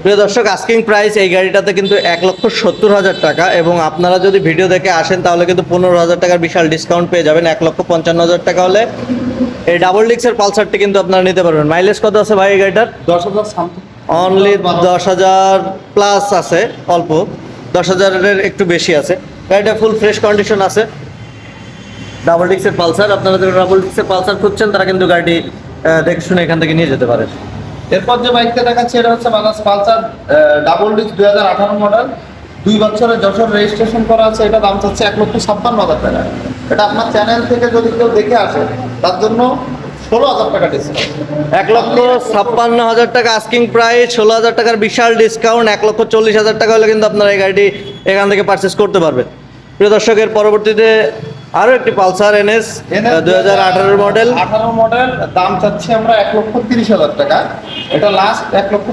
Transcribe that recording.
প্রিয় দর্শক, asking price এই গাড়িটাতে কিন্তু 1,70,000 টাকা, এবং আপনারা যদি ভিডিও দেখে আসেন তাহলে কিন্তু 15,000 টাকার বিশাল ডিসকাউন্ট পেয়ে যাবেন। 1,55,000 টাকা হলে এই ডাবল ডিক্সের পালসারটি কিন্তু আপনারা নিতে পারবেন। মাইলেজ কত আছে ভাই এই গাড়িটার? 10,000 সামথিং, অনলি 10,000 প্লাস আছে, অল্প 10,000-এর একটু বেশি আছে। গাড়িটা ফুল ফ্রেশ কন্ডিশন আছে, ডাবল ডিক্সের পালসার। আপনারা যারা ডাবল ডিক্সের পালসার খুঁজছেন তারা কিন্তু গাড়িটি দেখে শুনে এখান থেকে নিয়ে যেতে পারেন। এরপর যে বাইকটা দেখাচ্ছে এটা হচ্ছে Bajaj Pulsar double disc 2018 model, 2 বছরের যশোর রেজিস্ট্রেশন করা আছে। এটা দাম চাচ্ছে 1,56,000 টাকা। এটা আপনার চ্যানেল থেকে যদি কেউ দেখে আসে তার জন্য 16,000 টাকা ডিসকাউন্ট। 1,56,000 টাকা আস্কিং প্রাইস, 16,000 টাকার বিশাল ডিসকাউন্ট। 1,40,000 টাকা হলে কিন্তু আপনারা এই গাড়িটি এখান থেকে পারচেস করতে পারবেন। প্রিয় দর্শকের পরবর্তীতে আরও একটি পালসার এনএস 2018 মডেল। 18 মডেল, দাম চাচ্ছি আমরা 1,30,000 টাকা। এটা লাস্ট 1,50,000